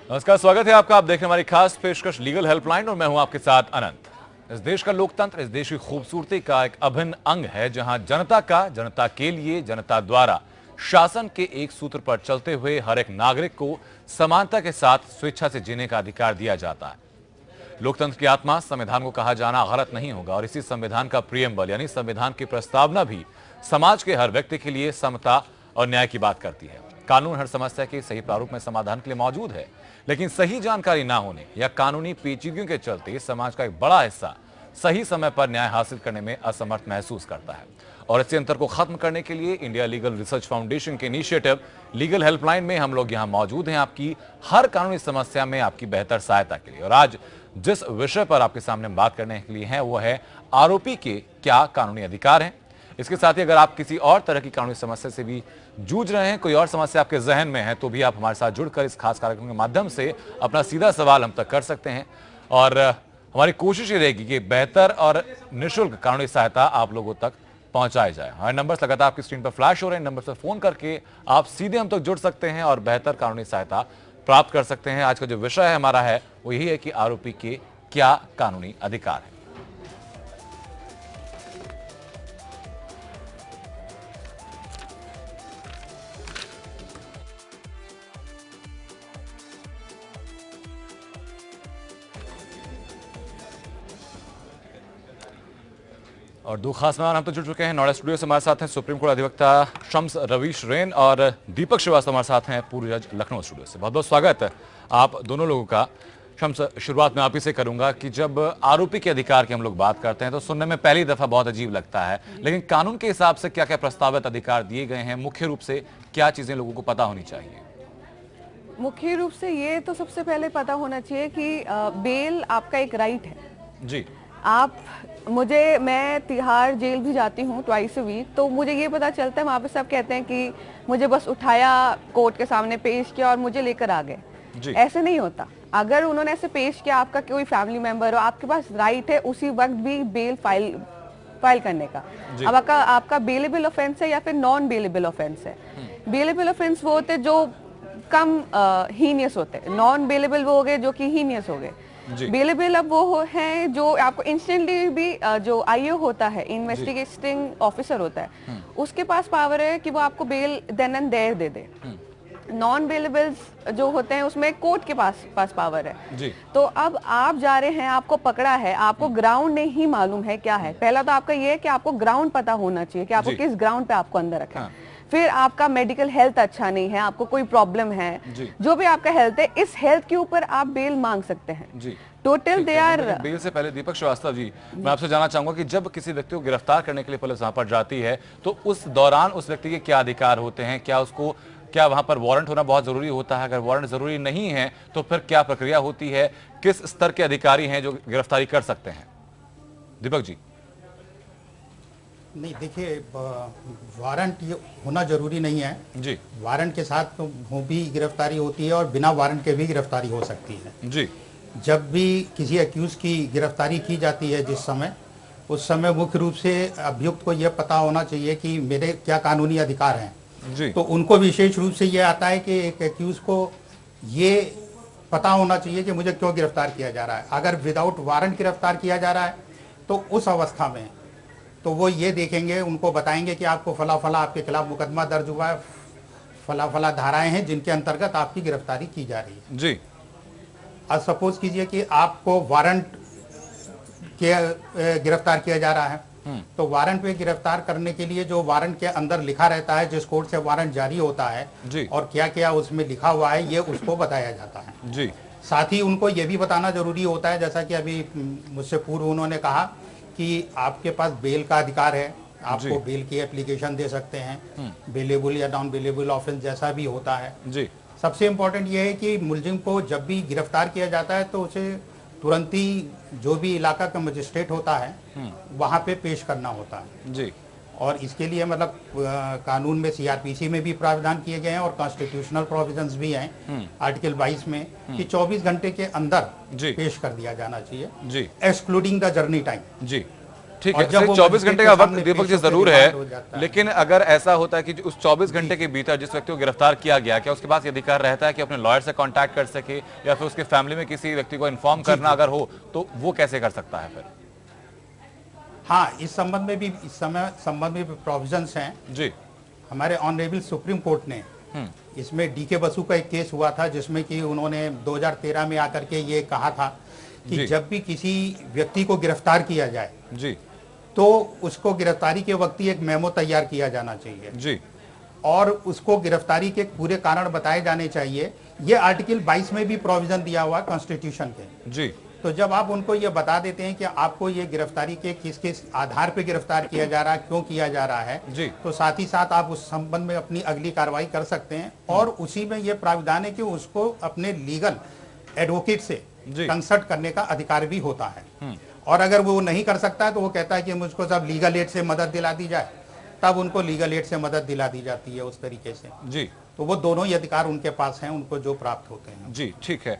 नमस्कार, स्वागत है आपका। आप देख रहे हैं हमारी खास पेशकश लीगल हेल्पलाइन और मैं हूं आपके साथ अनंत। इस देश का लोकतंत्र इस देश की खूबसूरती का एक अभिन्न अंग है, जहां जनता के लिए, जनता द्वारा शासन के एक सूत्र पर चलते हुए हर एक नागरिक को समानता के साथ स्वेच्छा से जीने का अधिकार दिया जाता है। लोकतंत्र की आत्मा संविधान को कहा जाना गलत नहीं होगा और इसी संविधान का प्रियम्बल यानी संविधान की प्रस्तावना भी समाज के हर व्यक्ति के लिए समता और न्याय की बात करती है। कानून हर समस्या के सही प्रारूप में समाधान के लिए मौजूद है, लेकिन सही जानकारी ना होने या कानूनी पेचीदगियों के चलते समाज का एक बड़ा हिस्सा सही समय पर न्याय हासिल करने में असमर्थ महसूस करता है। और इसी अंतर को खत्म करने के लिए इंडिया लीगल रिसर्च फाउंडेशन के इनिशिएटिव लीगल हेल्पलाइन में हम लोग यहाँ मौजूद हैं, आपकी हर कानूनी समस्या में आपकी बेहतर सहायता के लिए। और आज जिस विषय पर आपके सामने बात करने के लिए है वो है आरोपी के क्या कानूनी अधिकार हैं। इसके साथ ही अगर आप किसी और तरह की कानूनी समस्या से भी जूझ रहे हैं, कोई और समस्या आपके जहन में है, तो भी आप हमारे साथ जुड़कर इस खास कार्यक्रम के माध्यम से अपना सीधा सवाल हम तक कर सकते हैं। और हमारी कोशिश ये रहेगी कि बेहतर और निःशुल्क कानूनी सहायता आप लोगों तक पहुंचाई जाए। हमारे नंबर्स लगातार आपकी स्क्रीन पर फ्लैश हो रहे हैं। नंबर पर फोन करके आप सीधे हम तक जुड़ सकते हैं और बेहतर कानूनी सहायता प्राप्त कर सकते हैं। आज का जो विषय है हमारा है वो यही है कि आरोपी के क्या कानूनी अधिकार है। और दो खास मेहमान हम तो जुड़ चुके हैं। नोएडा स्टूडियो से हमारे साथ हैं सुप्रीम कोर्ट अधिवक्ता शम्स रवीश रेन और दीपक श्रीवास्तव हमारे साथ हैं पूर्व जज लखनऊ स्टूडियो से। बहुत बहुत स्वागत है आप दोनों लोगों का। शम्स, शुरुआत में आप ही से करूंगा कि जब आरोपी के अधिकार की हम लोग बात करते हैं तो सुनने में पहली दफा बहुत अजीब लगता है, लेकिन कानून के हिसाब से क्या क्या प्रस्तावित अधिकार दिए गए हैं, मुख्य रूप से क्या चीजें लोगों को पता होनी चाहिए? मुख्य रूप से ये तो सबसे पहले पता होना चाहिए कि बेल आपका एक राइट है जी। मैं तिहाड़ जेल भी जाती हूँ ट्वाइस अ वीक, तो मुझे ये पता चलता है वहाँ पे सब कहते हैं कि मुझे बस उठाया, कोर्ट के सामने पेश किया और मुझे लेकर आ गए। ऐसे नहीं होता। अगर उन्होंने ऐसे पेश किया, आपका कोई फैमिली मेंबर हो, आपके पास राइट है उसी वक्त भी बेल फाइल करने का। अब आपका बेलेबल ऑफेंस है या फिर नॉन बेलेबल ऑफेंस है। बेलेबल ऑफेंस वो होते जो कम हीनियस होते हैं, नॉन बेलेबल वो हो गए जो कि हीनियस हो गए। बेलेबल अब वो है जो आपको इंस्टेंटली भी जो आईओ होता है, इन्वेस्टिगेटिंग ऑफिसर होता है, उसके पास पावर है कि वो आपको बेल देन एंड देयर दे दे। नॉन बेलेबल्स जो होते हैं उसमें कोर्ट के पास पावर है जी। तो अब आप जा रहे हैं, आपको पकड़ा है, आपको ग्राउंड नहीं मालूम है क्या है। पहला तो आपका ये है कि आपको ग्राउंड पता होना चाहिए कि आपको किस ग्राउंड पे आपको अंदर रखा है। फिर आपका मेडिकल हेल्थ अच्छा नहीं है, आपको कोई प्रॉब्लम है, जो भी आपका हेल्थ है, इस हेल्थ के ऊपर आप बेल मांग सकते हैं जी। टोटल दे आर बेल से पहले दीपक श्रीवास्तव जी, मैं आपसे जानना चाहूंगा कि जब किसी व्यक्ति को गिरफ्तार करने के लिए पुलिस वहां पर जाती है तो उस दौरान उस व्यक्ति के क्या अधिकार होते हैं? क्या वहां पर वारंट होना बहुत जरूरी होता है? अगर वारंट जरूरी नहीं है तो फिर क्या प्रक्रिया होती है? किस स्तर के अधिकारी हैं जो गिरफ्तारी कर सकते हैं? दीपक जी। नहीं, देखिए, वारंट होना जरूरी नहीं है जी। वारंट के साथ तो भी गिरफ्तारी होती है और बिना वारंट के भी गिरफ्तारी हो सकती है जी। जब भी किसी अक्यूज की गिरफ्तारी की जाती है उस समय मुख्य रूप से अभियुक्त को यह पता होना चाहिए कि मेरे क्या कानूनी अधिकार हैं जी। तो उनको विशेष रूप से यह आता है कि एक अक्यूज को ये पता होना चाहिए कि मुझे क्यों गिरफ्तार किया जा रहा है। अगर विदाउट वारंट गिरफ्तार किया जा रहा है तो उस अवस्था में तो वो ये देखेंगे, उनको बताएंगे कि आपको फला फला आपके खिलाफ मुकदमा दर्ज हुआ है, फला फला धाराएं हैं जिनके अंतर्गत आपकी गिरफ्तारी की जा रही है जी। अब सपोज कीजिए कि आपको वारंट के गिरफ्तार किया जा रहा है, तो वारंट पे गिरफ्तार करने के लिए जो वारंट के अंदर लिखा रहता है, जिस कोर्ट से वारंट जारी होता है जी। और क्या क्या उसमें लिखा हुआ है ये उसको बताया जाता है जी। साथ ही उनको ये भी बताना जरूरी होता है, जैसा कि अभी मुझसे पूर्व उन्होंने कहा कि आपके पास बेल का अधिकार है, आपको बेल की एप्लीकेशन दे सकते हैं, बेलेबल या नॉन बेलेबल ऑफेंस जैसा भी होता है जी। सबसे इम्पोर्टेंट ये है कि मुलजिम को जब भी गिरफ्तार किया जाता है तो उसे तुरंत ही जो भी इलाका का मजिस्ट्रेट होता है वहाँ पे पेश करना होता है जी। और इसके लिए मतलब कानून में सीआरपीसी में भी प्रावधान किए गए हैं और कॉन्स्टिट्यूशनल प्रोविजंस भी हैं आर्टिकल 22 में कि 24 घंटे के अंदर पेश कर दिया जाना चाहिए जी, एक्सक्लूडिंग द जर्नी टाइम जी। ठीक है, 24 घंटे का वक्त दीपक जी जरूर है, लेकिन अगर ऐसा होता है कि उस 24 घंटे के भीतर जिस व्यक्ति को गिरफ्तार किया गया, क्या उसके पास ये अधिकार रहता है कि अपने लॉयर से कांटेक्ट कर सके या फिर उसके फैमिली में किसी व्यक्ति को इन्फॉर्म करना अगर हो तो वो कैसे कर सकता है फिर? हाँ, इस संबंध में भी प्रोविजंस हैं जी। हमारे ऑनरेबल सुप्रीम कोर्ट ने इसमें डीके बसु का एक केस हुआ था जिसमें कि उन्होंने 2013 में आकर के ये कहा था कि जब भी किसी व्यक्ति को गिरफ्तार किया जाए जी, तो उसको गिरफ्तारी के वक्त ही एक मेमो तैयार किया जाना चाहिए जी, और उसको गिरफ्तारी के पूरे कारण बताए जाने चाहिए। ये आर्टिकल 22 में भी प्रोविजन दिया हुआ कॉन्स्टिट्यूशन के जी। तो जब आप उनको ये बता देते हैं कि आपको ये गिरफ्तारी के किस किस आधार पे गिरफ्तार किया जा रहा है, क्यों किया जा रहा है जी, तो साथ ही साथ आप उस संबंध में अपनी अगली कार्रवाई कर सकते हैं। और उसी में ये प्रावधान है कि उसको अपने लीगल एडवोकेट से कंसल्ट करने का अधिकार भी होता है। और अगर वो नहीं कर सकता है तो वो कहता है कि मुझको सब लीगल एड से मदद दिला दी जाए, तब उनको लीगल एड से मदद दिला दी जाती है उस तरीके से जी। तो वो दोनों ही अधिकार उनके पास हैं, उनको जो प्राप्त होते हैं जी। ठीक है,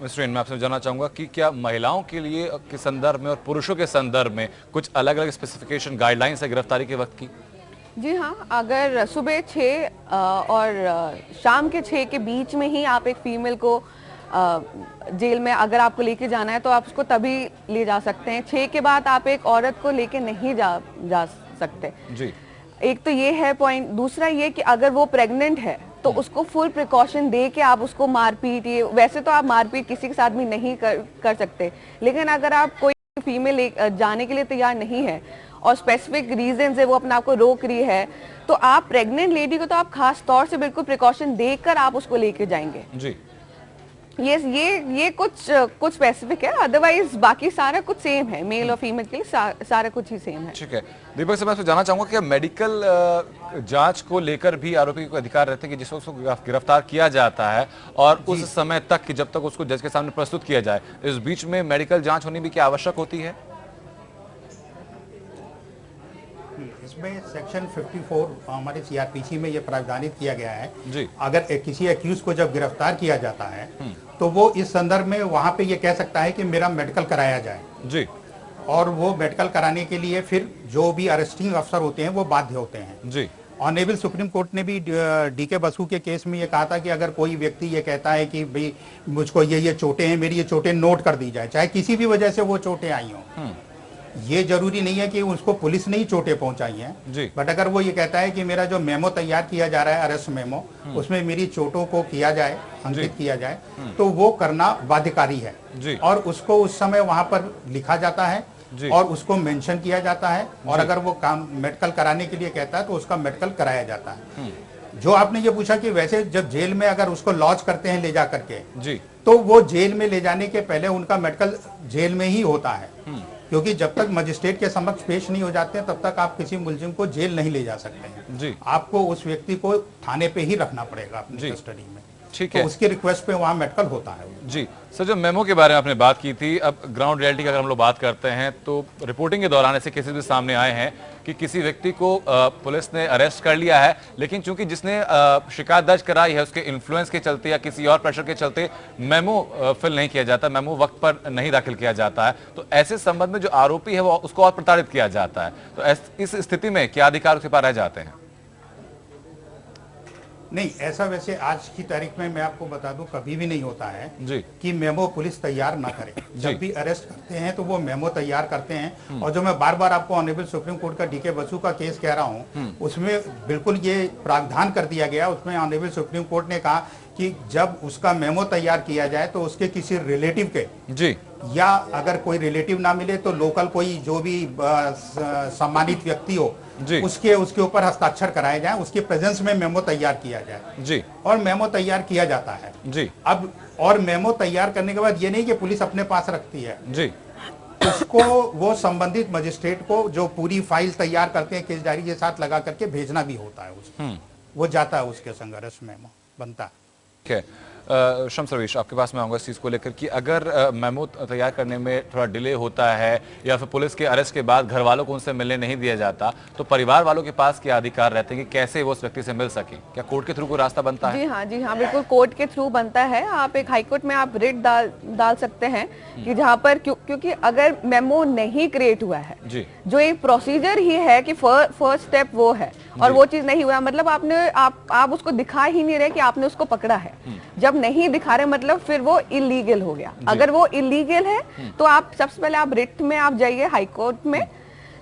मिस्टर इन, मैं आपसे जानना चाहूंगा कि क्या महिलाओं के लिए के संदर्भ में और पुरुषों के संदर्भ में कुछ अलग अलग स्पेसिफिकेशन गाइडलाइंस है गिरफ्तारी के वक्त की? जी हाँ, अगर सुबह 6 और शाम के 6 के बीच में ही आप एक फीमेल को जेल में अगर आपको लेके जाना है तो आप उसको तभी ले जा सकते हैं। 6 के बाद आप एक औरत को लेके नहीं जा सकते जी। एक तो ये है पॉइंट। दूसरा ये कि अगर वो प्रेग्नेंट है तो उसको फुल प्रिकॉशन दे के आप उसको मारपीट, ये वैसे तो आप मारपीट किसी के साथ भी नहीं कर सकते, लेकिन अगर आप कोई फीमेल जाने के लिए तैयार नहीं है और स्पेसिफिक रीजन है वो अपने आप को रोक रही है, तो आप प्रेग्नेंट लेडी को तो आप खास तौर से बिल्कुल प्रिकॉशन देकर आप उसको लेके जाएंगे जी। ये कुछ स्पेसिफिक है, अदरवाइज बाकी सारा कुछ सेम है, मेल और फीमेल के लिए सारा कुछ ही सेम है। ठीक है, दीपक से मैं आपसे जानना चाहूंगा कि मेडिकल जांच को लेकर भी आरोपी को अधिकार रहते हैं कि जिसको उसको गिरफ्तार किया जाता है और उस समय तक कि जब तक उसको जज के सामने प्रस्तुत किया जाए, इस बीच में मेडिकल जांच होनी भी क्या आवश्यक होती है? इसमें सेक्शन 54 हमारे सीआरपीसी में ये प्रावधानित किया गया है जी। अगर किसी एक्यूज को जब गिरफ्तार किया जाता है तो वो इस संदर्भ में वहां पे ये कह सकता है कि मेरा मेडिकल कराया जाए जी, और वो मेडिकल कराने के लिए फिर जो भी अरेस्टिंग अफसर होते हैं वो बाध्य होते हैं जी। ऑनरेबल सुप्रीम कोर्ट ने भी डीके बसु के केस में ये कहा था कि अगर कोई व्यक्ति ये कहता है कि भाई मुझको ये चोटें हैं, मेरी ये चोटें नोट कर दी जाए, चाहे किसी भी वजह से वो चोटें आई हों, ये जरूरी नहीं है कि उसको पुलिस ने ही चोटें पहुंचाई हैं, बट अगर वो ये कहता है कि मेरा जो मेमो तैयार किया जा रहा है, अरेस्ट मेमो, उसमें मेरी चोटों को किया जाए, अंकित किया जाए, तो वो करना बाध्यकारी है और उसको उस समय वहां पर लिखा जाता है और उसको मेंशन किया जाता है, और अगर वो काम मेडिकल कराने के लिए कहता है तो उसका मेडिकल कराया जाता है। जो आपने ये पूछा कि वैसे जब जेल में अगर उसको लॉन्च करते हैं ले जा करके जी, तो वो जेल में ले जाने के पहले उनका मेडिकल जेल में ही होता है, क्योंकि जब तक मजिस्ट्रेट के समक्ष पेश नहीं हो जाते हैं तब तक आप किसी मुलजिम को जेल नहीं ले जा सकते हैं जी। आपको उस व्यक्ति को थाने पे ही रखना पड़ेगा अपनी कस्टडी में, ठीक है, तो उसकी रिक्वेस्ट पे वहाँ मेडिकल होता है जी। सर, जो मेमो के बारे में आपने बात की थी, अब ग्राउंड रियलिटी की अगर हम लोग बात करते हैं तो रिपोर्टिंग के दौरान ऐसे केसेस भी सामने आए हैं कि किसी व्यक्ति को पुलिस ने अरेस्ट कर लिया है, लेकिन चूंकि जिसने शिकायत दर्ज कराई है उसके इन्फ्लुएंस के चलते या किसी और प्रेशर के चलते मेमो फिल नहीं किया जाता, मेमो वक्त पर नहीं दाखिल किया जाता है, तो ऐसे संबंध में जो आरोपी है वो उसको और प्रताड़ित किया जाता है, तो इस स्थिति में क्या अधिकार उसके पास रह जाते हैं? नहीं, ऐसा वैसे आज की तारीख में मैं आपको बता दूं कभी भी नहीं होता है जी, कि मेमो पुलिस तैयार ना करे। जब भी अरेस्ट करते हैं तो वो मेमो तैयार करते हैं, और जो मैं बार बार आपको ऑनरेबल सुप्रीम कोर्ट का डीके बसु का केस कह रहा हूं, उसमें बिल्कुल ये प्रावधान कर दिया गया। उसमें ऑनरेबल सुप्रीम कोर्ट ने कहा कि जब उसका मेमो तैयार किया जाए तो उसके किसी रिलेटिव के जी, या अगर कोई रिलेटिव ना मिले तो लोकल कोई जो भी सम्मानित व्यक्ति हो उसके ऊपर हस्ताक्षर कराए जाए, उसके प्रेजेंस में मेमो तैयार किया जाए जी, और मेमो तैयार किया जाता है जी। अब और मेमो तैयार करने के बाद ये नहीं कि पुलिस अपने पास रखती है जी, उसको वो संबंधित मजिस्ट्रेट को जो पूरी फाइल तैयार करते हैं केस डायरी के साथ लगा करके भेजना भी होता है उसको, वो जाता है उसके संग अरेस्ट मेमो बनता है। ठीक है, शम्स रवीश, आपके पास मैं आऊँगा इस चीज़ को लेकर कि अगर मेमो तैयार करने में थोड़ा डिले होता है या फिर पुलिस के अरेस्ट के बाद घर वालों को उनसे मिलने नहीं दिया जाता, तो परिवार वालों के पास क्या अधिकार रहते हैं कि कैसे वो उस व्यक्ति से मिल सके? क्या कोर्ट के थ्रू कोई रास्ता बनता है? जी हाँ, बिल्कुल कोर्ट के थ्रू बनता है। आप एक हाईकोर्ट में आप रिट डाल सकते हैं कि जहाँ पर क्योंकि अगर मेमो नहीं क्रिएट हुआ है, जो एक प्रोसीजर ही है कि फर्स्ट स्टेप वो है और वो चीज नहीं हुआ, मतलब आप उसको दिखा ही नहीं रहे कि आपने उसको पकड़ा है। जब नहीं दिखा रहे मतलब फिर वो इलीगल हो गया। अगर वो इलीगल है तो आप सबसे पहले आप रिट में आप जाइए हाईकोर्ट में।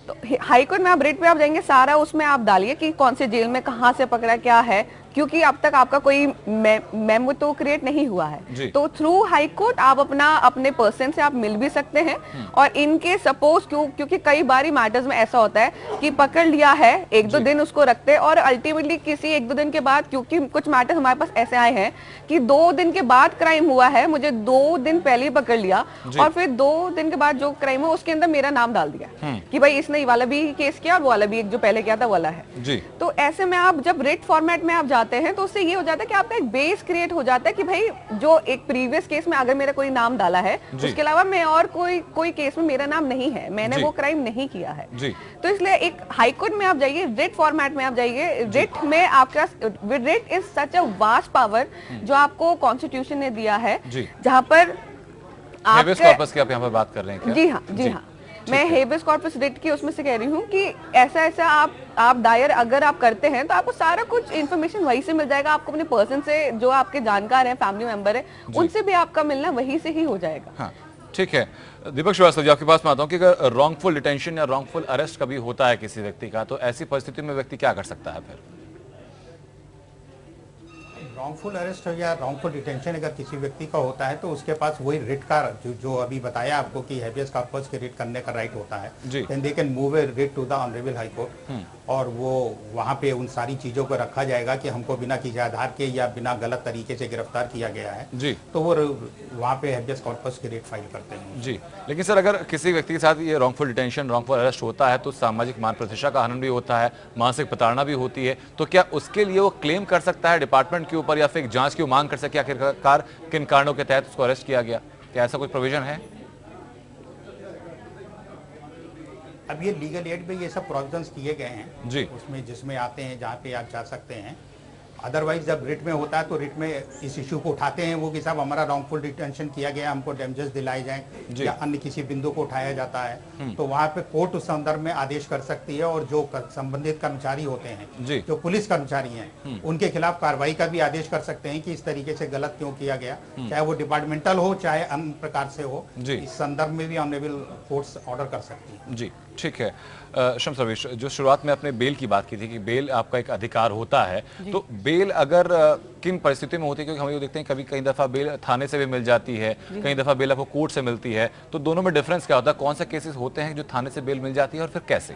तो हाईकोर्ट में आप रिट पे आप जाएंगे, सारा उसमें आप डालिए कि कौन से जेल में कहाँ से पकड़ा, क्या है, क्योंकि अब तक आपका कोई मेमो तो क्रिएट नहीं हुआ है। तो थ्रू हाई कोर्ट आप अपने पर्सन से आप मिल भी सकते हैं। और इनके सपोज क्योंकि कई बार मैटर्स में ऐसा होता है कि पकड़ लिया है, 1-2 दिन उसको रखते हैं और अल्टीमेटली किसी 1-2 दिन के बाद, क्योंकि कुछ मैटर्स हमारे पास ऐसे आए हैं कि 2 दिन के बाद क्राइम हुआ है, मुझे 2 दिन पहले ही पकड़ लिया और फिर 2 दिन के बाद जो क्राइम हुआ उसके अंदर मेरा नाम डाल दिया कि भाई इसने वाला भी केस किया और वो वाला भी, एक जो पहले किया था वाला है। तो ऐसे में आप जब रिट फॉर्मेट में आप जाते हैं तो उससे ये हो जाता है कि आपका एक बेस क्रिएट हो जाता है कि भाई जो एक प्रीवियस केस में अगर मेरा कोई नाम डाला है, उसके अलावा मैं और कोई केस में मेरा नाम नहीं है, मैंने वो क्राइम नहीं किया है। तो इसलिए एक हाईकोर्ट में आप जाइए, रिट फॉर्मेट में आप जाइए। रिट में आपका writ is such a vast power जो आपको कॉन्स्टिट्यूशन ने दिया है, जहां पर हेबियस कॉर्पस की आप यहाँ पर बात कर रहे हैं क्या? जी हाँ, मैं हेबियस कॉर्पस रिट की उसमें से कह रही हूँ कि ऐसा आप दायर अगर आप करते हैं तो आपको सारा कुछ इन्फॉर्मेशन वहीं से मिल जाएगा। आपको अपने पर्सन से, जो आपके जानकार हैं, फैमिली मेंबर है, उनसे भी आपका मिलना वहीं से ही हो जाएगा। हाँ, ठीक है। दीपक श्रीवास्तव जी, आपके पास मैं आता हूँ कि अगर रॉन्गफुल डिटेंशन या रॉन्गफुल अरेस्ट कभी होता है किसी व्यक्ति का, तो ऐसी परिस्थिति में व्यक्ति क्या कर सकता है फिर? रॉन्गफुल अरेस्ट या रॉन्गफुल डिटेंशन अगर किसी व्यक्ति का होता है तो उसके पास वही रिट का जो अभी बताया आपको कि हेबियस कॉर्पस के रिट करने का राइट होता है। Then they can move a writ to the honourable high court और वो वहाँ पे उन सारी चीज़ों को रखा जाएगा कि हमको बिना किसी आधार के या बिना गलत तरीके से गिरफ्तार किया गया है। तो वो वहाँ पे हेबियस कॉर्पस के रिट फाइल करते हैं। लेकिन सर, अगर किसी व्यक्ति के साथ ये रॉन्गफुल डिटेंशन, रॉन्गफुल अरेस्ट होता है तो सामाजिक मान प्रतिष्ठा का हनन भी होता है, मानसिक प्रताड़ना भी होती है, तो क्या उसके लिए वो क्लेम कर सकता है डिपार्टमेंट के ऊपर या फिर जांच की मांग कर सके आखिरकार किन कारणों के तहत उसको अरेस्ट किया गया? क्या ऐसा कोई प्रोविजन है? अब ये लीगल एड में ये सब प्रोविजंस किए गए हैं उसमें, जिसमें आते हैं जहाँ पे आप जा सकते हैं। अदरवाइज जब रिट में होता है तो रिट में इस इशू को उठाते हैं वो कि साहब हमारा रॉन्गफुल डिटेंशन किया गया, हमको डैमेजेस दिलाए जाएं या अन्य किसी बिंदु को उठाया जाता है, तो वहाँ पे कोर्ट उस संदर्भ में आदेश कर सकती है और जो संबंधित कर्मचारी होते हैं, जो पुलिस कर्मचारी हैं, उनके खिलाफ कार्रवाई का भी आदेश कर सकते हैं कि इस तरीके से गलत क्यों किया गया, चाहे वो डिपार्टमेंटल हो चाहे अन्य प्रकार से हो। इस संदर्भ में भी ऑनरेबल कोर्ट्स ऑर्डर कर सकती है। जी, ठीक है। शम्स रवीश, जो शुरुआत में आपने बेल की बात की थी कि बेल आपका एक अधिकार होता है, तो बेल अगर किन परिस्थितियों में होती है? क्योंकि हम ये देखते हैं कई दफा बेल थाने से भी मिल जाती है, कई दफा बेल आपको कोर्ट से मिलती है, तो दोनों में डिफरेंस क्या होता है? कौन से केसेस होते हैं जो थाने से बेल मिल जाती है और फिर कैसे?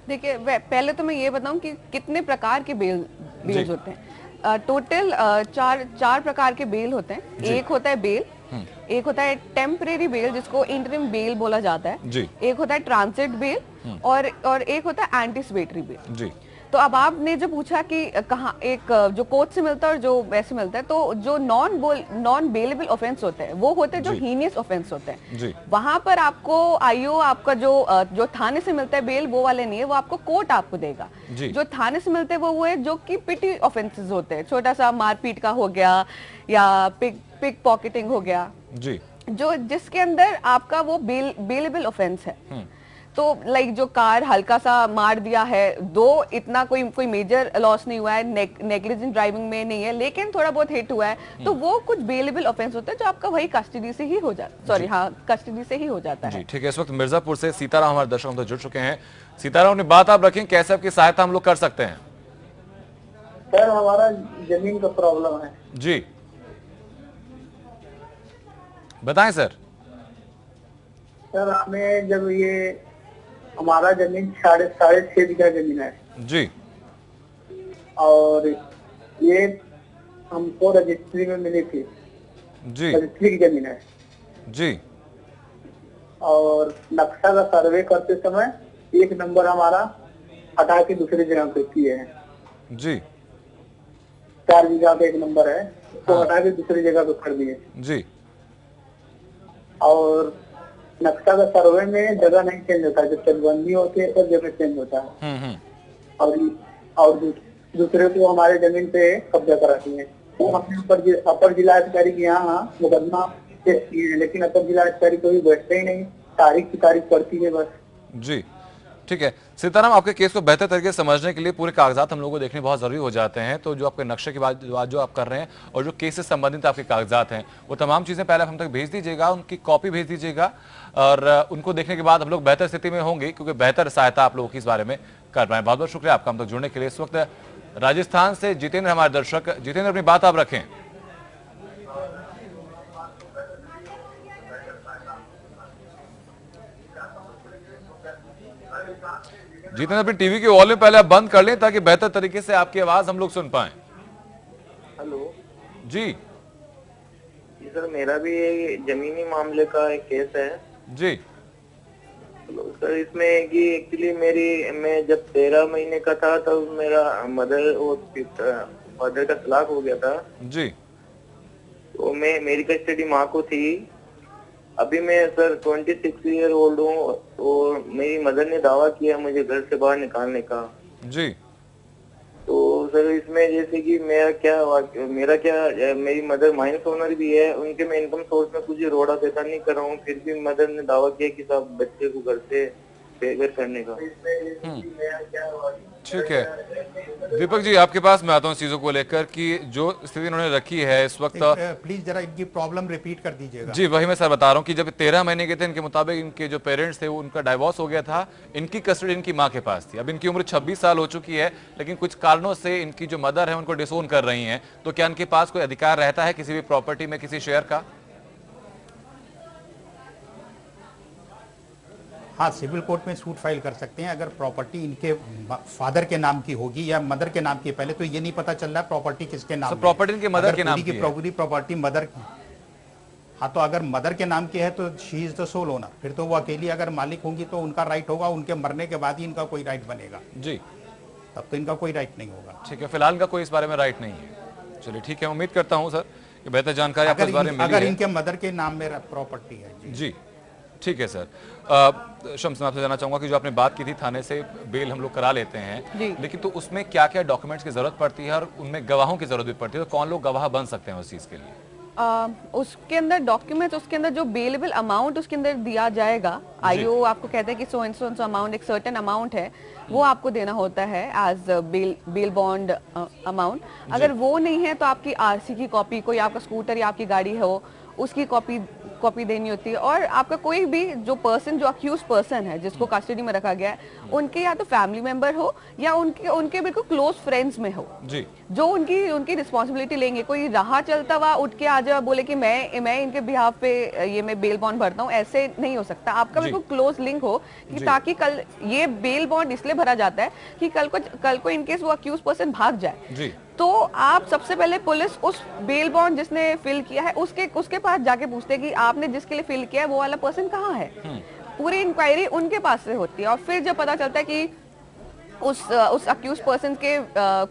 देखिए, पहले तो मैं ये बताऊं कि कितने प्रकार के बेल्स होते हैं। टोटल 4 प्रकार के बेल होते हैं। एक होता है बेल, एक होता है टेम्परेरी बेल जिसको इंटरिम बेल बोला जाता है, एक होता है ट्रांजिट बेल और एक होता है एंटीसिपेटरी बेल। तो अब आपने जो पूछा कि कहाँ एक जो कोर्ट से मिलता है और जो वैसे मिलता है, तो जो नॉन बेलेबल ऑफेंस होते हैं वो होते हैं जो हीनियस ऑफेंस होते हैं। वहां पर आपको आईओ आपका जो थाने से मिलता है बेल वो वाले नहीं है, वो आपको कोर्ट आपको देगा। जो थाने से मिलते हैं वो है जो कि पिटी ऑफेंसेस होते हैं, छोटा सा मारपीट का हो गया या पिक पॉकेटिंग हो गया, जो जिसके अंदर आपका वो बेलेबल ऑफेंस है। तो लाइक जो कार हल्का सा मार दिया है, दो इतना कोई मेजर लॉस नहीं हुआ है, नेग्लिजेंट ड्राइविंग में नहीं है, लेकिन थोड़ा बहुत हिट हुआ है, तो वो कुछ बेलेबल ऑफेंस होता है जो आपका वही कस्टडी से ही हो जाता है। कस्टडी से ही हो जाता है। ठीक है। इस वक्त मिर्जापुर से सीताराम हमारे दर्शकों से जुड़ चुके हैं। सीताराम, अपनी बात आप रखें, कैसे आपकी सहायता हम लोग कर सकते हैं? सर, हमारा जमीन का प्रॉब्लम है। जी बताएं सर। सर, हमें जब ये हमारा जमीन 6.5 बीघा जमीन है जी, और ये हमको रजिस्ट्री में मिली थी जी, रजिस्ट्री की जमीन है जी, और नक्शा का सर्वे करते समय 1 नंबर हमारा हटा के दूसरी जगह पे किए हैं जी। 4 बीघा का एक नंबर है, उसको हटा के दूसरी जगह पे कर दिए जी। और नक्शा का सर्वे में जगह नहीं चेंज होता, जब चकबंदी होती है तब जगह चेंज होता है। और दूसरे को हमारे जमीन पे कब्जा कराती है। वो हमने अपर जिला अधिकारी के यहाँ मुकदमा पेश किए हैं, लेकिन अपर जिला अधिकारी कोई बैठते ही नहीं, तारीख की तारीख पड़ती है बस। जी ठीक है सीताराम, आपके केस को बेहतर तरीके से समझने के लिए पूरे कागजात हम लोगों को देखने बहुत जरूरी हो जाते हैं। तो जो आपके नक्शे की बात जो आप कर रहे हैं और जो केस से संबंधित आपके कागजात हैं, वो तमाम चीजें पहले हम तक भेज दीजिएगा, उनकी कॉपी भेज दीजिएगा और उनको देखने के बाद हम लोग बेहतर स्थिति में होंगे, क्योंकि बेहतर सहायता आप लोगों की इस बारे में कर पाए। बहुत बहुत शुक्रिया आपका हम तक जुड़ने के लिए। इस वक्त राजस्थान से जितेंद्र हमारे दर्शक। जितेंद्र, अपनी बात आप रखें। जितेंद्र, अपनी टीवी की वॉल्यूम पहले आप बंद कर लें ताकि बेहतर तरीके से आपकी आवाज हम लोग सुन पाएं। हेलो जी जी सर, मेरा भी जमीनी मामले का एक केस है जी। तो सर इसमें कि एक्चुअली मैं जब 13 महीने का था तब मेरा मदर का तलाक हो गया था जी। तो मेरी कस्टडी माँ को थी। अभी मैं सर 26 ईयर ओल्ड हूँ और मेरी मदर ने दावा किया मुझे घर से बाहर निकालने का जी। तो सर इसमें जैसे कि मेरी मदर माइनस ओनर भी है, उनके मैं इनकम सोर्स में कुछ रोड़ा पैसा नहीं कर रहा हूँ, फिर भी मदर ने दावा किया कि साहब बच्चे को घर से बेघर करने का। ठीक है दीपक जी, आपके पास मैं आता हूँ चीजों को लेकर कि जो स्थिति उन्होंने रखी है इस वक्त। प्लीज जरा इनकी प्रॉब्लम रिपीट कर दीजिएगा। जी वही मैं सर बता रहा हूँ कि जब 13 महीने के थे, इनके मुताबिक इनके जो पेरेंट्स थे वो उनका डाइवोर्स हो गया था, इनकी कस्टडी इनकी माँ के पास थी। अब इनकी उम्र 26 साल हो चुकी है, लेकिन कुछ कारणों से इनकी जो मदर है उनको डिसोन कर रही हैं। तो क्या इनके पास कोई अधिकार रहता है किसी भी प्रॉपर्टी में, किसी शेयर का? हाँ, सिविल कोर्ट में सूट फाइल कर सकते हैं अगर प्रॉपर्टी इनके फादर के नाम की होगी या मदर के नाम की। पहले तो ये नहीं पता चल रहा है प्रॉपर्टी किसके नाम है। प्रॉपर्टी इनके मदर के नाम की है। पूरी प्रॉपर्टी मदर, हाँ तो अगर मदर के नाम की है तो she is the sole owner, फिर तो वो अकेली अगर मालिक होंगी तो उनका राइट होगा, उनके मरने के बाद ही इनका कोई राइट बनेगा जी। तब तो इनका कोई राइट नहीं होगा। ठीक है, फिलहाल इनका कोई इस बारे में राइट नहीं है। चलिए ठीक है, उम्मीद करता हूँ सर कि बेहतर जानकारी आपको इस बारे में मिली है। अगर इनके मदर के नाम में प्रॉपर्टी है। जी ठीक है सर। शम्स, मैं आपसे जानना चाहूंगा कि जो आपने बात की थी थाने से बेल हम लोग करा लेते हैं, लेकिन तो उसमें क्या क्या डॉक्यूमेंट्स की जरूरत पड़ती है और उनमें गवाहों की जरूरत भी पड़ती है, तो कौन लोग गवाह बन सकते हैं उस चीज के लिए? उसके अंदर डॉक्यूमेंट्स, उसके अंदर जो बेलेबल अमाउंट उसके अंदर दिया जाएगा, आईओ आपको कहते हैं कि सो एंड सो अमाउंट, एक सर्टेन अमाउंट है वो आपको देना होता है एज बेल बॉन्ड अमाउंट। अगर वो नहीं है तो आपकी आरसी की कॉपी, कोई आपका स्कूटर या आपकी गाड़ी हो उसकी कॉपी देनी होती है। और आपका कोई भी जो पर्सन, जो अक्यूज पर्सन है जिसको कस्टडी में रखा गया है, उनके या तो फैमिली मेंबर हो या उनके बिल्कुल क्लोज फ्रेंड्स में हो जी, जो उनकी रिस्पॉन्सिबिलिटी लेंगे। कोई राह चलता हुआ उठ के आ जाए बोले कि मैं इनके बिहाफ पे ये मैं बेल बॉन्ड भरता हूँ, ऐसे नहीं हो सकता। आपका बिल्कुल क्लोज लिंक हो कि ताकि कल ये बेल बॉन्ड इसलिए भरा जाता है कि कल को इनकेस वो अक्यूज पर्सन भाग जाए तो आप सबसे पहले पुलिस उस बेल बॉन्ड जिसने फिल किया है उसके पास जाके पूछते हैं कि आपने जिसके लिए फिल किया है वो वाला पर्सन कहाँ है। पूरी इंक्वायरी उनके पास से होती है और फिर जब पता चलता है कि उस अक्यूज पर्सन के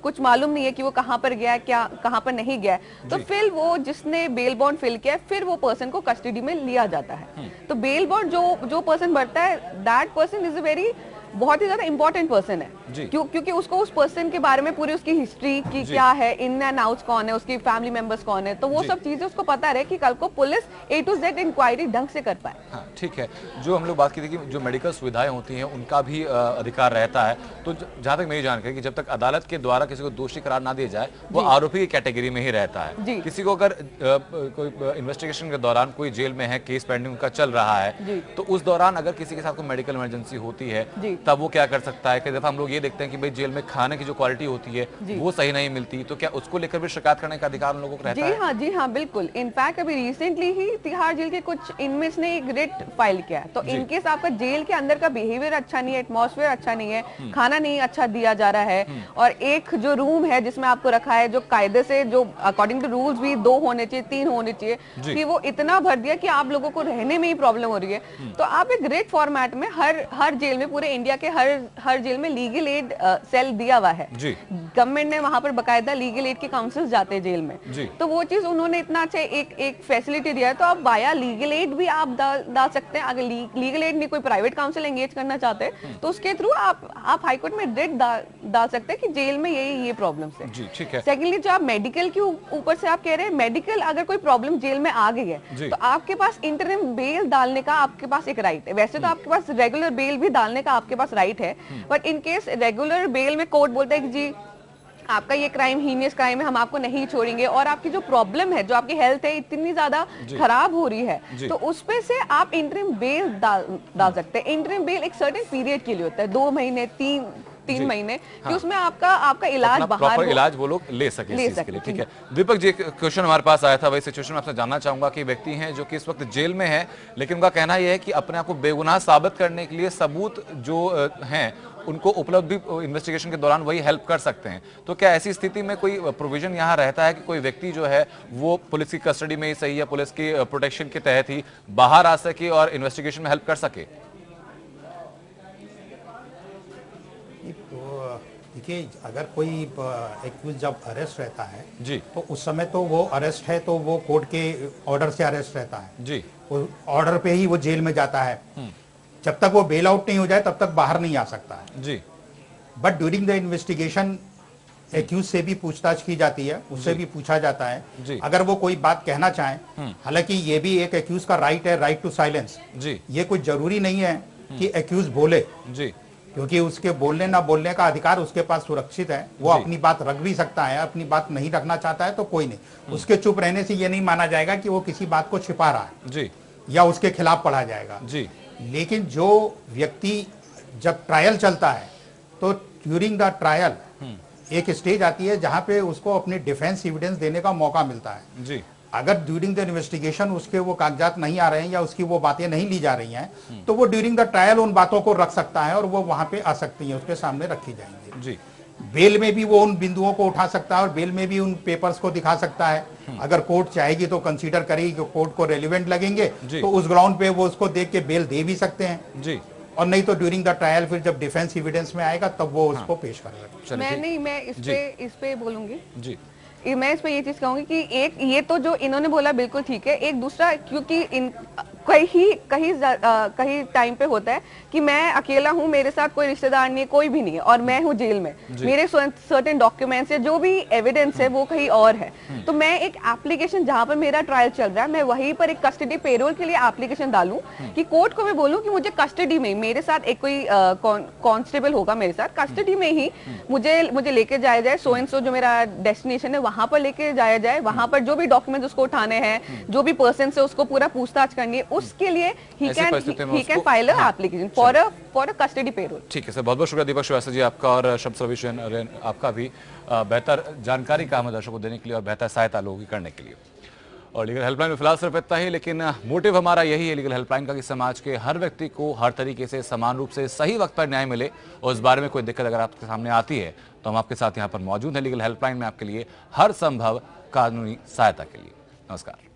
कुछ मालूम नहीं है कि वो कहाँ पर गया है, क्या कहाँ पर नहीं गया है, तो फिर वो जिसने बेल बॉन्ड फिल किया है फिर वो पर्सन को कस्टडी में लिया जाता है। तो बेल बॉन्ड जो पर्सन भरता है, that person is a very बहुत ही ज्यादा इंपॉर्टेंट पर्सन है क्योंकि उसको उस पर्सन के बारे में पूरी उसकी हिस्ट्री की क्या है, इन एंड आउट्स कौन है, उसकी फैमिली मेंबर्स कौन है, तो वो सब चीजें उसको पता रहे कि कल को police A to Z inquiry ढंग से कर पाए। हाँ, ठीक है। जो हम लोग बात की थी कि जो मेडिकल सुविधाएं होती हैं उनका भी अधिकार रहता है। तो जहां तक मेरी जानकारी कि जब तक अदालत के द्वारा किसी को दोषी करार ना दिया जाए वो आरोपी की कैटेगरी में ही रहता है। किसी को अगर कोई इन्वेस्टिगेशन के दौरान कोई जेल में है, केस पेंडिंग का चल रहा है, तो उस दौरान अगर किसी के साथ कोई मेडिकल इमरजेंसी होती है तब वो क्या कर सकता है। कई दफा हम लोग ये देखते हैं कि भाई जेल में खाने की जो क्वालिटी होती है वो सही नहीं मिलती, तो क्या उसको लेकर भी शिकायत करने का अधिकार उन लोगों को रहता है? जी हाँ बिल्कुल। इनफैक्ट अभी रिसेंटली ही तिहाड़ जेल के कुछ इनमेट्स ने एक रिट फाइल किया है। तो इनकेस आपका जेल के अंदर का बिहेवियर अच्छा नहीं है, एटमॉस्फेयर अच्छा नहीं है, खाना नहीं अच्छा दिया जा रहा है और एक जो रूम है जिसमें आपको रखा है जो कायदे से, जो अकॉर्डिंग टू रूल्स भी 2 होने चाहिए, 3 होने चाहिए, कि वो इतना भर दिया कि आप लोगों को रहने में ही प्रॉब्लम हो रही है, तो आप एक रिट फॉर्मेट में हर जेल में पूरे इंडिया इंडिया के हर जेल में लीगल एड सेल दिया हुआ है। गवर्नमेंट ने वहां पर बकायदा लीगल एड के काउंसिल्स जाते हैं जेल में, तो वो चीज उन्होंने इतना अच्छा एक फैसिलिटी दिया है, तो आप वाया लीगल एड भी आप डाल सकते हैं। अगर लीगल एड नहीं कोई प्राइवेट काउंसिल एंगेज करना चाहते हैं तो उसके थ्रू आप हाईकोर्ट में रिट डाल सकते हैं कि जेल में ये प्रॉब्लम है। ठीक है। सेकेंडली, जो आप मेडिकल के ऊपर से आप कह रहे हैं, मेडिकल अगर कोई प्रॉब्लम जेल में आ गई है तो आपके पास इंटरिम बेल डालने का आपके पास एक राइट है। वैसे तो आपके पास रेगुलर बेल भी डालने का आपके पास राइट है, but in case regular bell में कोर्ट बोलता है कि जी आपका ये क्राइम हीनियस क्राइम है, हम आपको नहीं छोड़ेंगे, और आपकी जो प्रॉब्लम है, जो आपकी हेल्थ है इतनी ज्यादा खराब हो रही है, तो उस पे से आप इंटरिम बेल डाल सकते हैं। इंटरिम बेल एक सर्टेन पीरियड के लिए होता है, 2 महीने 3 महीने, कि उसमें आपका इलाज बाहर इलाज वो लोग ले सके इस चीज के लिए। ठीक है दीपक जी, एक क्वेश्चन हमारे पास आया था, वही सिचुएशन में आपसे जानना चाहूंगा कि व्यक्ति हैं जो कि इस वक्त जेल में है, लेकिन उनका कहना यह है कि अपने आप को बेगुनाह साबित करने के लिए सबूत जो हैं उनको उपलब्ध भी इन्वेस्टिगेशन के दौरान वही हेल्प कर सकते हैं, तो क्या ऐसी स्थिति में कोई प्रोविजन यहाँ रहता है कि कोई व्यक्ति जो है वो पुलिस की कस्टडी में ही सही या पुलिस की प्रोटेक्शन के तहत ही बाहर आ सके और इन्वेस्टिगेशन में हेल्प कर सके? देखिए, अगर कोई एक्यूज जब अरेस्ट रहता है जी, तो उस समय तो वो अरेस्ट है तो वो कोर्ट के ऑर्डर से अरेस्ट रहता है जी, वो ऑर्डर पे ही वो जेल में जाता है। जब तक वो बेल आउट नहीं हो जाए तब तक बाहर नहीं आ सकता है जी। But during the investigation accused से भी पूछताछ की जाती है, उससे भी पूछा जाता है अगर वो कोई बात कहना चाहें। हालांकि ये भी एक एक्यूज का राइट है, राइट टू साइलेंस जी। ये कुछ जरूरी नहीं है कि एक्यूज बोले जी, क्योंकि उसके बोलने ना बोलने का अधिकार उसके पास सुरक्षित है। वो अपनी बात रख भी सकता है, अपनी बात नहीं रखना चाहता है तो कोई नहीं, उसके चुप रहने से ये नहीं माना जाएगा कि वो किसी बात को छिपा रहा है जी, या उसके खिलाफ पढ़ा जाएगा जी। लेकिन जो व्यक्ति जब ट्रायल चलता है तो ड्यूरिंग द ट्रायल एक स्टेज आती है जहां पे उसको अपने डिफेंस एविडेंस देने का मौका मिलता है जी। अगर ड्यूरिंग द इन्वेस्टिगेशन उसके वो कागजात नहीं आ रहे हैं या उसकी वो बातें नहीं ली जा रही हैं तो वो ड्यूरिंग द ट्रायल उन बातों को रख सकता है और वो वहां पे आ सकती हैं, उसके सामने रखी जाएंगी जी। बेल में भी वो उन बिंदुओं को उठा सकता है और बेल में भी उन पेपर्स को दिखा सकता है। अगर कोर्ट चाहेगी तो कंसीडर करेगी कि कोर्ट को रेलिवेंट लगेंगे तो उस ग्राउंड पे वो उसको देख के बेल दे भी सकते हैं जी, और नहीं तो ड्यूरिंग द ट्रायल फिर जब डिफेंस एविडेंस में आएगा तब वो उसको पेश करेगा। मैं इस पे बोलूंगी जी, मैं इस पे ये चीज कहूंगी कि एक ये तो जो इन्होंने बोला बिल्कुल ठीक है, एक दूसरा क्योंकि कहीं टाइम पे होता है कि मैं अकेला हूँ, मेरे साथ कोई रिश्तेदार नहीं है, कोई भी नहीं है, और मैं हूँ जेल में, मेरे सर्टेन डॉक्यूमेंट्स है, जो भी एविडेंस है वो कहीं और है, तो मैं एक एप्लीकेशन जहाँ पर मेरा ट्रायल चल रहा है, मैं वहीं पर एक कस्टडी पेरोल के लिए एप्लीकेशन डालूं कि कोर्ट को मैं बोलूं कि मुझे कस्टडी में मेरे साथ एक कोई कांस्टेबल होगा मेरे साथ, कस्टडी में ही मुझे लेके जाया जाए, सो एंड सो जो मेरा डेस्टिनेशन है वहां पर लेके जाया जाए, वहां पर जो भी डॉक्यूमेंट्स उसको उठाने हैं, जो भी पर्सन से उसको पूरा पूछताछ करनी है, उसके लिए he can file an application for a custody payroll। ठीक है सर, बहुत बहुत शुक्रिया दीपक श्रीवास्तव जी आपका, और शब्द सर्विशन आपका भी बेहतर जानकारी का हमें दर्शकों को देने के लिए और बेहतर सहायता लोगों की करने के लिए। और लीगल हेल्पलाइन में फिलहाल सिर्फ इतना ही, लेकिन मोटिव हमारा यही है लीगल हेल्पलाइन का कि समाज के हर व्यक्ति को हर तरीके से समान रूप से सही वक्त पर न्याय मिले, और इस बारे में कोई दिक्कत अगर आपके सामने आती है तो हम आपके साथ यहाँ पर मौजूद हैं लीगल हेल्पलाइन में आपके लिए हर संभव कानूनी सहायता के लिए। नमस्कार।